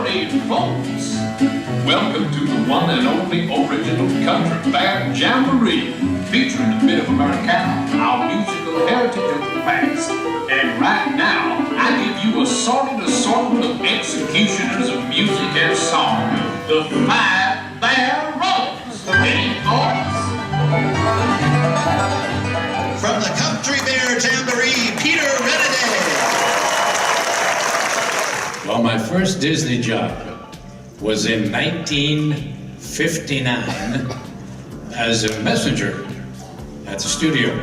Howdy, folks! Welcome to the one and only original country band jamboree, featuring a bit of Americana, our musical heritage of the past. And right now, I give you a sorted assortment of executioners of music and song, the Five Bear Brothers. Ready, folks? From the Country Bear Jamboree, Peter Runaway. Well, my first Disney job was in 1959 as a messenger at the studio.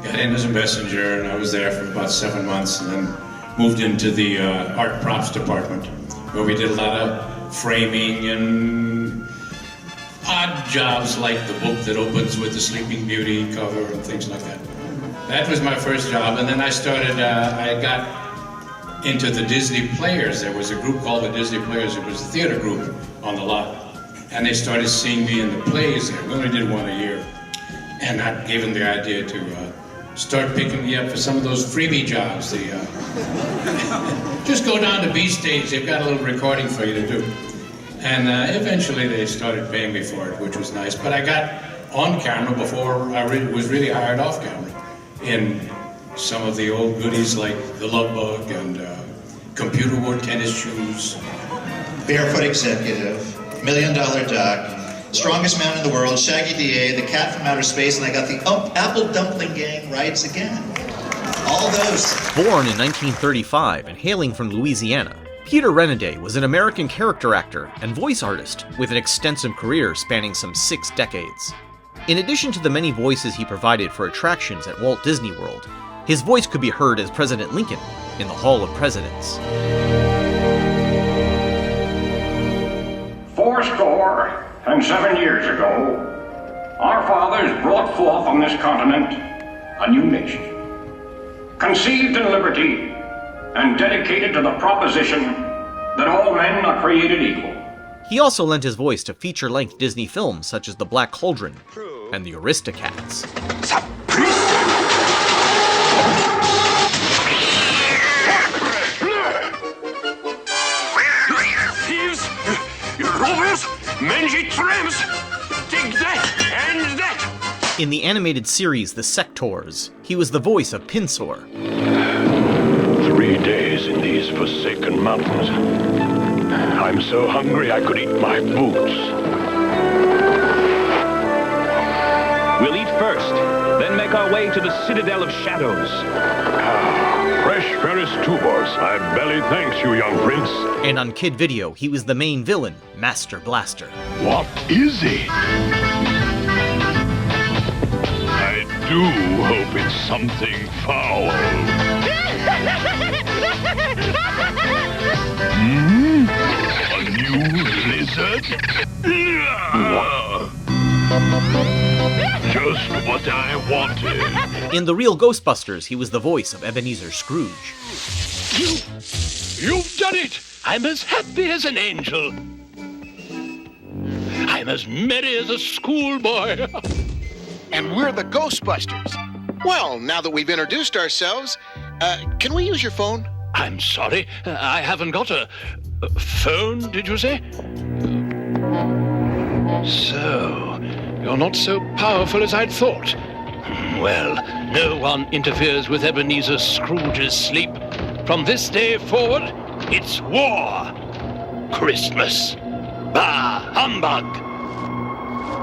Got in as a messenger, and I was there for about 7 months, and then moved into the art props department, where we did a lot of framing and odd jobs like the book that opens with the Sleeping Beauty cover and things like that. That was my first job, and then I started, I got into the Disney Players. There was a group called the Disney Players. It was a theater group on the lot, and they started seeing me in the plays there. We only did one a year, and that gave them the idea to start picking me up for some of those freebie jobs. Just go down to B stage, they've got a little recording for you to do. And eventually they started paying me for it, which was nice. But I got on camera before I was really hired off camera in some of the old goodies like the Love Bug and computer wore tennis shoes. Barefoot Executive, $1 Million Duck, Strongest Man in the World, Shaggy DA, The Cat from Outer Space, and I got the Apple Dumpling Gang Rides Again. All those. Born in 1935 and hailing from Louisiana, Peter Renaday was an American character actor and voice artist with an extensive career spanning some 6 decades. In addition to the many voices he provided for attractions at Walt Disney World, his voice could be heard as President Lincoln in the Hall of Presidents. 7 years ago, our fathers brought forth on this continent a new nation, conceived in liberty and dedicated to the proposition that all men are created equal. He also lent his voice to feature-length Disney films such as The Black Cauldron and The Aristocats. Thieves! Robbers! Mangy tramps! Take that and that! In the animated series The Sectors, he was the voice of Pinsor. 3 days in these forsaken mountains. I'm so hungry I could eat my boots. We'll eat first, then make our way to the Citadel of Shadows. Fresh Ferris tubers. I belly thanks you, young prince. And on Kid Video, he was the main villain, Master Blaster. What is it? I do hope it's something foul. A new lizard? Just what I wanted. In the real Ghostbusters, he was the voice of Ebenezer Scrooge. You've done it! I'm as happy as an angel. I'm as merry as a schoolboy. And we're the Ghostbusters. Well, now that we've introduced ourselves, can we use your phone? I'm sorry, I haven't got a phone, did you say? So, you're not so powerful as I'd thought. Well, no one interferes with Ebenezer Scrooge's sleep. From this day forward, it's war. Christmas. Bah, humbug.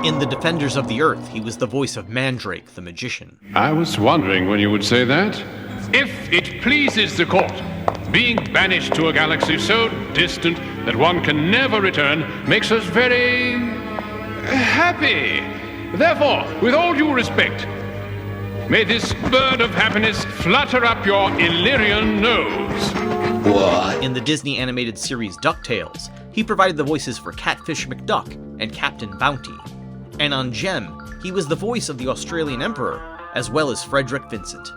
In The Defenders of the Earth, he was the voice of Mandrake, the magician. I was wondering when you would say that. If it pleases the court, being banished to a galaxy so distant that one can never return makes us very happy. Therefore, with all due respect, may this bird of happiness flutter up your Illyrian nose. In the Disney animated series DuckTales, he provided the voices for Catfish McDuck and Captain Bounty. And on Gem, he was the voice of the Australian Emperor, as well as Frederick Vincent.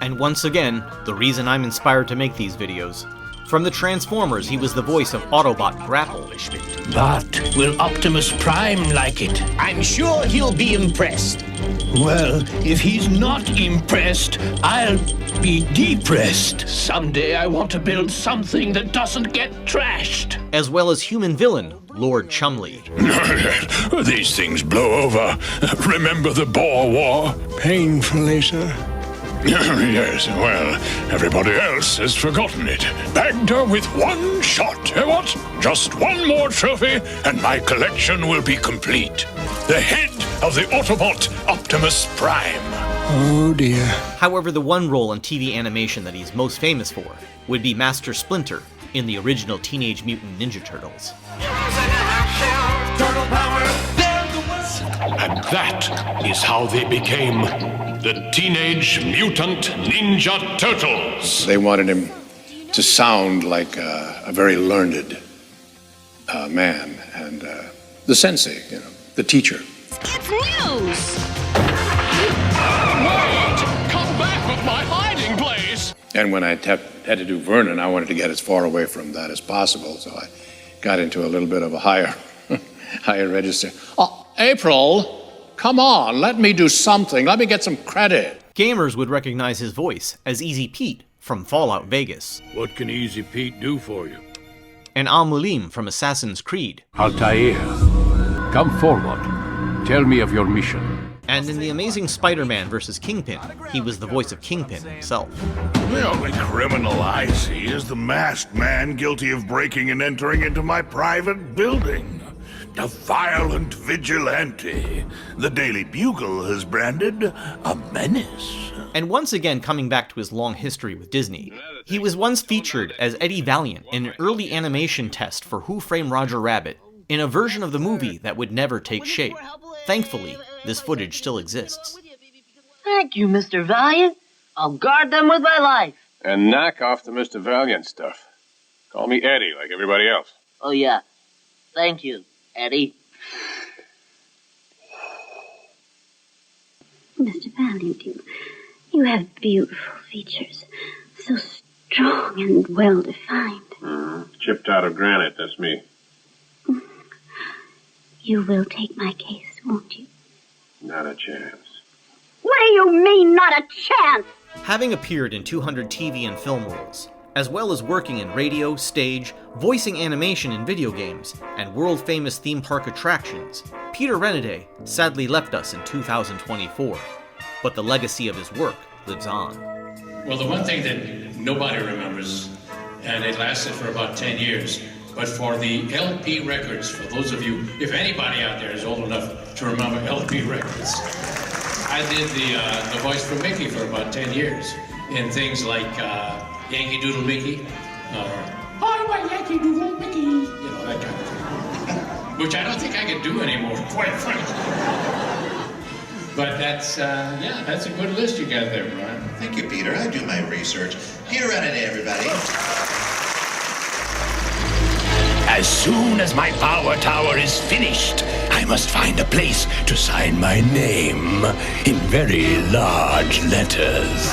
And once again, the reason I'm inspired to make these videos, From the Transformers, he was the voice of Autobot Grapple. But will Optimus Prime like it? I'm sure he'll be impressed. Well, if he's not impressed, I'll be depressed. Someday I want to build something that doesn't get trashed. As well as human villain, Lord Chumley. These things blow over. Remember the Boer War? Painfully, sir. Yes, well, everybody else has forgotten it. Bagged her with one shot. What? Just one more trophy, and my collection will be complete. The head of the Autobot, Optimus Prime. Oh, dear. However, the one role in TV animation that he's most famous for would be Master Splinter in the original Teenage Mutant Ninja Turtles. And that is how they became the Teenage Mutant Ninja Turtles. They wanted him to sound like a very learned man, and the sensei, the teacher. It's news! Wait! Come back with my hiding place! And when I had to do Vernon, I wanted to get as far away from that as possible, so I got into a little bit of a higher register. Oh, April, come on, let me do something. Let me get some credit. Gamers would recognize his voice as Easy Pete from Fallout Vegas. What can Easy Pete do for you? And Al-Mulim from Assassin's Creed. Altair, come forward. Tell me of your mission. And in The Amazing Spider-Man vs. Kingpin, he was the voice of Kingpin himself. The only criminal I see is the masked man guilty of breaking and entering into my private building. A violent vigilante. The Daily Bugle has branded a menace. And once again, coming back to his long history with Disney, he was once featured as Eddie Valiant in an early animation test for Who Framed Roger Rabbit, in a version of the movie that would never take shape. Thankfully, this footage still exists. Thank you, Mr. Valiant. I'll guard them with my life. And knock off the Mr. Valiant stuff. Call me Eddie, like everybody else. Oh, yeah. Thank you, Eddie. Mr. Valiant, you have beautiful features. So strong and well-defined. Chipped out of granite, that's me. You will take my case, won't you? Not a chance. What do you mean, not a chance? Having appeared in 200 TV and film roles, as well as working in radio, stage, voicing animation in video games, and world-famous theme park attractions, Peter Runaway sadly left us in 2024. But the legacy of his work lives on. Well, the one thing that nobody remembers, and it lasted for about 10 years, but for the LP records, for those of you, if anybody out there is old enough to remember LP records, I did the voice for Mickey for about 10 years in things like Yankee Doodle Mickey, I'm a Yankee Doodle Mickey, that kind of thing, which I don't think I can do anymore, quite frankly. But that's a good list you got there, Brian. Thank you, Peter. I do my research. Peter Renaday, everybody. As soon as my power tower is finished, I must find a place to sign my name in very large letters.